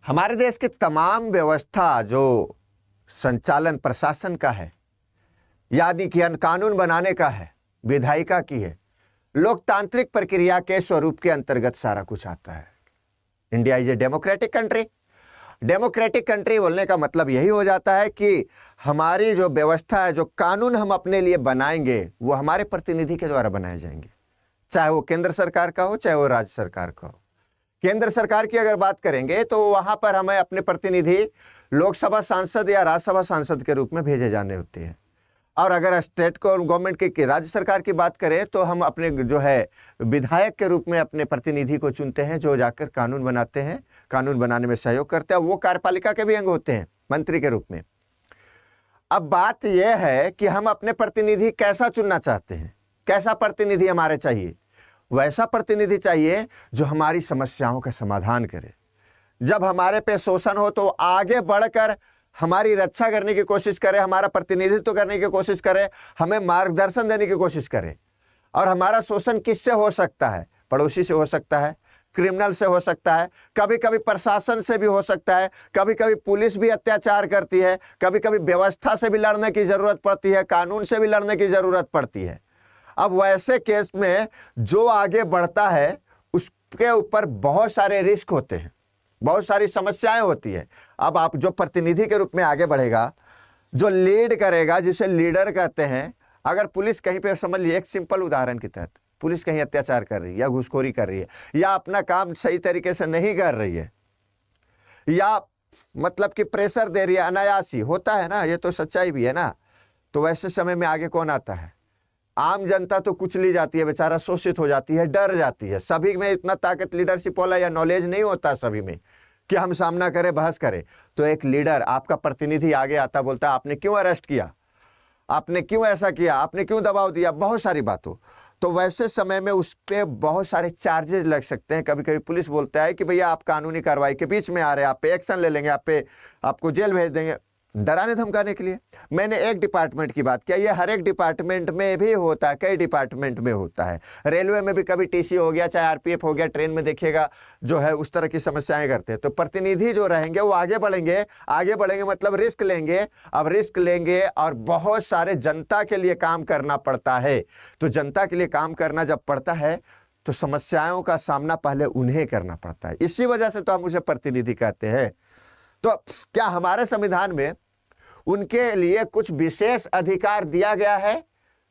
हमारे देश की तमाम व्यवस्था जो संचालन प्रशासन का है, यानी कि कानून बनाने का है, विधायिका की है, लोकतांत्रिक प्रक्रिया के स्वरूप के अंतर्गत सारा कुछ आता है। India is a democratic country. Democratic country बोलने का मतलब यही हो जाता है कि हमारी जो व्यवस्था है, जो कानून हम अपने लिए बनाएंगे, वो हमारे प्रतिनिधि के द्वारा बनाए जाएंगे, चाहे वो केंद्र सरकार का हो, चाहे वो राज्य सरकार का हो। केंद्र सरकार की अगर बात करेंगे तो वहां पर हमें अपने प्रतिनिधि लोकसभा सांसद या राज्यसभा सांसद के रूप में भेजे जाने होते हैं। और अगर स्टेट गवर्नमेंट की राज्य सरकार की बात करें तो हम अपने जो है विधायक के रूप में अपने प्रतिनिधि को चुनते हैं, जो जाकर कानून बनाते हैं, कानून बनाने में सहयोग करते हैं। वो कार्यपालिका के भी अंग होते हैं, मंत्री के रूप में। अब बात यह है कि हम अपने प्रतिनिधि कैसा चुनना चाहते हैं, कैसा प्रतिनिधि हमारे चाहिए। वैसा प्रतिनिधि चाहिए जो हमारी समस्याओं का समाधान करे। जब हमारे पे शोषण हो तो आगे बढ़कर हमारी रक्षा करने की कोशिश करे, हमारा प्रतिनिधित्व करने की कोशिश करे, हमें मार्गदर्शन देने की कोशिश करे। और हमारा शोषण किससे हो सकता है? पड़ोसी से हो सकता है, क्रिमिनल से हो सकता है, कभी कभी प्रशासन से भी हो सकता है, कभी कभी पुलिस भी अत्याचार करती है, कभी कभी व्यवस्था से भी लड़ने की जरूरत पड़ती है, कानून से भी लड़ने की जरूरत पड़ती है। अब वैसे केस में जो आगे बढ़ता है उसके ऊपर बहुत सारे रिस्क होते हैं, बहुत सारी समस्याएं होती है। अब आप जो प्रतिनिधि के रूप में आगे बढ़ेगा, जो लीड करेगा, जिसे लीडर कहते हैं, अगर पुलिस कहीं पे, समझ लीजिए एक सिंपल उदाहरण के तहत, पुलिस कहीं अत्याचार कर रही है या घूसखोरी कर रही है या अपना काम सही तरीके से नहीं कर रही है या मतलब कि प्रेशर दे रही है, अनायासी होता है ना, ये तो सच्चाई भी है ना। तो वैसे समय में आगे कौन आता है? आम जनता तो कुचली जाती है, बेचारा शोषित हो जाती है, डर जाती है। सभी में इतना ताकत लीडरशिप वाला या नॉलेज नहीं होता सभी में कि हम सामना करें, बहस करें। तो एक लीडर, आपका प्रतिनिधि आगे आता, बोलता है आपने क्यों अरेस्ट किया, आपने क्यों ऐसा किया, आपने क्यों दबाव दिया, बहुत सारी बातों। तो वैसे समय में उस पर बहुत सारे चार्जेस लग सकते हैं। कभी कभी पुलिस बोलता है कि भैया आप कानूनी कार्रवाई के बीच में आ रहे हैं, आप पे एक्शन ले लेंगे, आपको जेल भेज देंगे, डराने धमकाने के लिए। मैंने एक डिपार्टमेंट की बात किया, ये हर एक डिपार्टमेंट में भी होता है, कई डिपार्टमेंट में होता है। रेलवे में भी कभी टीसी हो गया, चाहे आरपीएफ हो गया, ट्रेन में देखिएगा जो है उस तरह की समस्याएं करते हैं। तो प्रतिनिधि जो रहेंगे वो आगे बढ़ेंगे, आगे बढ़ेंगे मतलब रिस्क लेंगे। अब रिस्क लेंगे और बहुत सारे जनता के लिए काम करना पड़ता है। तो जनता के लिए काम करना जब पड़ता है तो समस्याओं का सामना पहले उन्हें करना पड़ता है। इसी वजह से तो हम उसे प्रतिनिधि कहते हैं। तो क्या हमारे संविधान में उनके लिए कुछ विशेष अधिकार दिया गया है?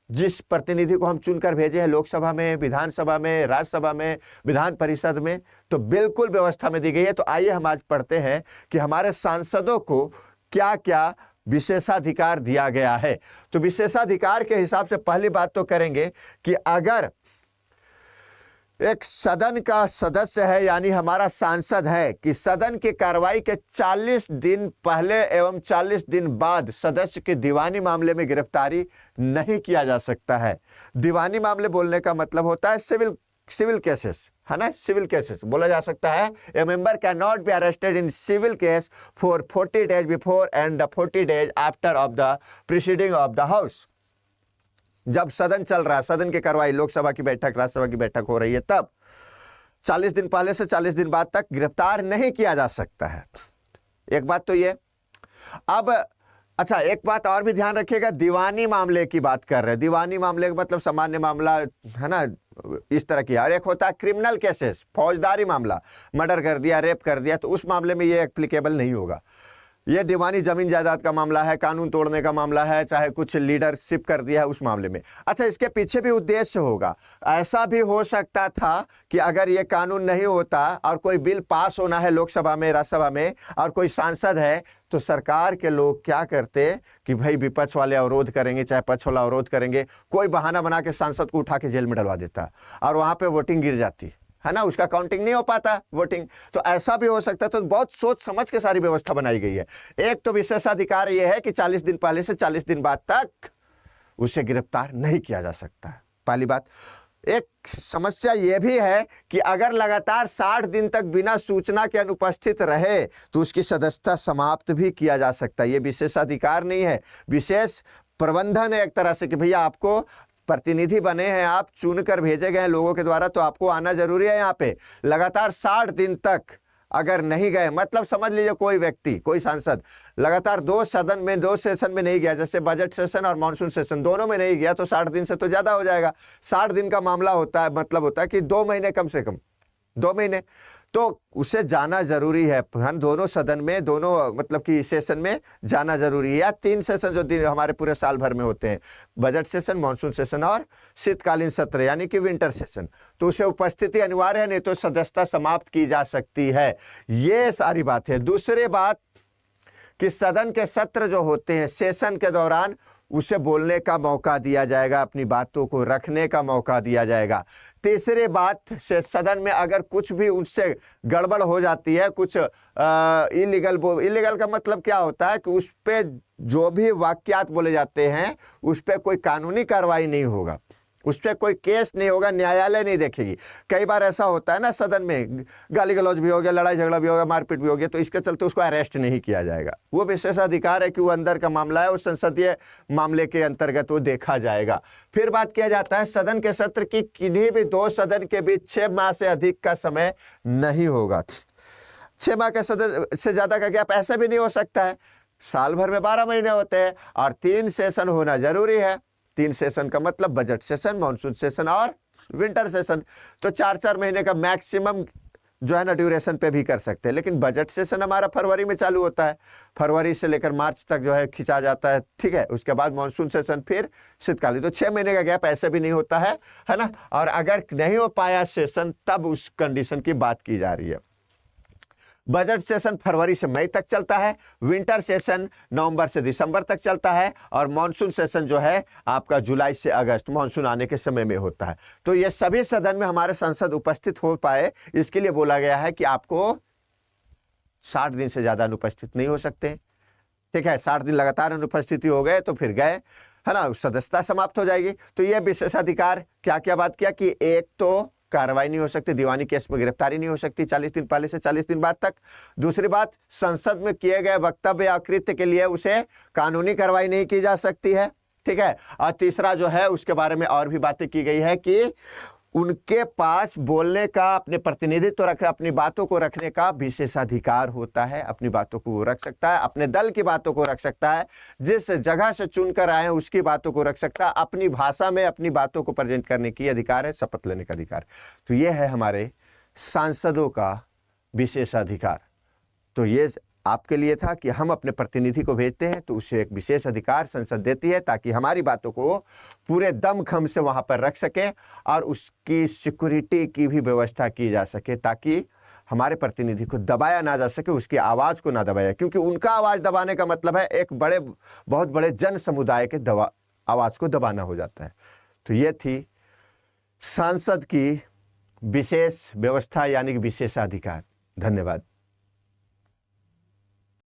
जिस प्रतिनिधि को हम चुनकर भेजे हैं लोकसभा में, विधानसभा में, राज्यसभा में, विधान परिषद में, तो बिल्कुल व्यवस्था में दी गई है। तो आइए हम आज पढ़ते हैं कि हमारे सांसदों को क्या क्या विशेषाधिकार दिया गया है। तो विशेषाधिकार के हिसाब से पहली बात तो करेंगे कि अगर एक सदन का सदस्य है, यानी हमारा सांसद है, कि सदन की कार्रवाई के 40 दिन पहले एवं 40 दिन बाद सदस्य के दीवानी मामले में गिरफ्तारी नहीं किया जा सकता है। दीवानी मामले बोलने का मतलब होता है सिविल केसेस, है ना। सिविल केसेस बोला जा सकता है, a member can not be arrested in civil case for 40 days before and 40 days after of the proceeding of the house. जब सदन चल रहा है, सदन की कार्रवाई, लोकसभा की बैठक, राज्यसभा की बैठक हो रही है, तब 40 दिन पहले से 40 दिन बाद तक गिरफ्तार नहीं किया जा सकता है। एक बात तो ये। अब अच्छा, एक बात और भी ध्यान रखिएगा, दीवानी मामले की बात कर रहे हैं। दीवानी मामले का मतलब सामान्य मामला है ना, इस तरह की। और एक होता है क्रिमिनल केसेस, फौजदारी मामला, मर्डर कर दिया, रेप कर दिया, तो उस मामले में ये एप्लीकेबल नहीं होगा। ये दीवानी जमीन जायदाद का मामला है, कानून तोड़ने का मामला है, चाहे कुछ लीडरशिप कर दिया है, उस मामले में। अच्छा, इसके पीछे भी उद्देश्य होगा। ऐसा भी हो सकता था कि अगर ये कानून नहीं होता और कोई बिल पास होना है लोकसभा में, राज्यसभा में, और कोई सांसद है, तो सरकार के लोग क्या करते कि भाई विपक्ष वाले अवरोध करेंगे, चाहे पक्ष वाला अवरोध करेंगे, कोई बहाना बना के सांसद को उठा के जेल में डलवा देता और वहाँ पे वोटिंग गिर जाती है ना, उसका काउंटिंग नहीं हो पाता वोटिंग। तो ऐसा भी हो सकता है। तो बहुत सोच समझ के सारी व्यवस्था बनाई गई है। एक तो विशेषाधिकार यह है कि 40 दिन पहले से 40 दिन बाद तक उसे गिरफ्तार नहीं किया जा सकता है, पहली बात। एक समस्या यह भी है कि अगर लगातार 60 दिन तक बिना सूचना के अनुपस्थित रहे तो उसकी सदस्यता समाप्त भी किया जा सकता है। यह विशेषाधिकार नहीं है, विशेष प्रबंधन है एक तरह से, कि भैया आपको प्रतिनिधि बने हैं, आप चुनकर भेजे गए हैं लोगों के द्वारा, तो आपको आना जरूरी है। यहाँ पे लगातार 60 दिन तक अगर नहीं गए, मतलब समझ लीजिए कोई व्यक्ति, कोई सांसद लगातार 2 सेशन में नहीं गया, जैसे बजट सेशन और मानसून सेशन दोनों में नहीं गया, तो 60 दिन से तो ज़्यादा हो जाएगा। 60 दिन का मामला होता है, मतलब होता है कि 2 महीने, कम से कम 2 महीने, तो उसे जाना जरूरी है। हम दोनों सदन में, दोनों मतलब कि सेशन में जाना जरूरी है। या 3 सेशन जो दिन हमारे पूरे साल भर में होते हैं, बजट सेशन, मानसून सेशन और शीतकालीन सत्र यानी कि विंटर सेशन, तो उसे उपस्थिति अनिवार्य है, नहीं तो सदस्यता समाप्त की जा सकती है। ये सारी बात है। दूसरी बात कि सदन के सत्र जो होते हैं, सेशन के दौरान उसे बोलने का मौका दिया जाएगा, अपनी बातों को रखने का मौका दिया जाएगा। तीसरी बात, सदन में अगर कुछ भी उनसे गड़बड़ हो जाती है, कुछ इलीगल का मतलब क्या होता है कि उस पर जो भी वाक्यात बोले जाते हैं उस पर कोई कानूनी कार्रवाई नहीं होगा, उस पर कोई केस नहीं होगा, न्यायालय नहीं देखेगी। कई बार ऐसा होता है ना, सदन में गाली गलौज भी हो गया, लड़ाई झगड़ा भी हो गया, मारपीट भी हो गया, तो इसके चलते उसको अरेस्ट नहीं किया जाएगा। वो विशेषाधिकार है कि वो अंदर का मामला है, उस संसदीय मामले के अंतर्गत वो देखा जाएगा। फिर बात किया जाता है सदन के सत्र की किन्हीं भी 2 सदन के बीच 6 माह से अधिक का समय नहीं होगा। 6 माह के से ज़्यादा का गैप ऐसा भी नहीं हो सकता है। साल भर में 12 महीने होते हैं और 3 सेशन होना जरूरी है। 3 सेशन का मतलब बजट सेशन, मानसून सेशन और विंटर सेशन, तो 4-4 महीने का मैक्सिमम जो है ना ड्यूरेशन पे भी कर सकते हैं। लेकिन बजट सेशन हमारा फरवरी में चालू होता है, फरवरी से लेकर मार्च तक जो है खिंचा जाता है, ठीक है। उसके बाद मानसून सेशन, फिर शीतकालीन, तो 6 महीने का गैप ऐसे भी नहीं होता है ना। और अगर नहीं हो पाया सेशन, तब उस कंडीशन की बात की जा रही है। बजट सेशन फरवरी से मई तक चलता है, विंटर सेशन नवंबर से दिसंबर तक चलता है, और मानसून सेशन जो है आपका जुलाई से अगस्त, मानसून आने के समय में होता है। तो ये सभी सदन में हमारे सांसद उपस्थित हो पाए, इसके लिए बोला गया है कि आपको 60 दिन से ज़्यादा अनुपस्थित नहीं हो सकते, ठीक है। 60 दिन लगातार अनुपस्थिति हो गए तो फिर गए, है ना, सदस्यता समाप्त हो जाएगी। तो ये विशेषाधिकार क्या क्या बात किया कि एक तो कार्रवाई नहीं हो सकती, दीवानी केस में गिरफ्तारी नहीं हो सकती 40 दिन पहले से 40 दिन बाद तक। दूसरी बात, संसद में किए गए वक्तव्य या कृत्य के लिए उसे कानूनी कार्रवाई नहीं की जा सकती है, ठीक है। और तीसरा जो है उसके बारे में और भी बातें की गई है कि उनके पास बोलने का, अपने प्रतिनिधित्व रखने, अपनी बातों को रखने का विशेषाधिकार होता है। अपनी बातों को वो रख सकता है, अपने दल की बातों को रख सकता है, जिस जगह से चुनकर आए हैं उसकी बातों को रख सकता है, अपनी भाषा में अपनी बातों को प्रेजेंट करने की अधिकार है, शपथ लेने का अधिकार। तो ये है हमारे सांसदों का विशेषाधिकार। तो ये आपके लिए था कि हम अपने प्रतिनिधि को भेजते हैं तो उसे एक विशेष अधिकार संसद देती है, ताकि हमारी बातों को पूरे दमखम से वहाँ पर रख सके और उसकी सिक्योरिटी की भी व्यवस्था की जा सके, ताकि हमारे प्रतिनिधि को दबाया ना जा सके, उसकी आवाज़ को ना दबाया, क्योंकि उनका आवाज़ दबाने का मतलब है एक बहुत बड़े जन समुदाय के आवाज़ को दबाना हो जाता है। तो ये थी सांसद की विशेष व्यवस्था यानी कि विशेषाधिकार। धन्यवाद।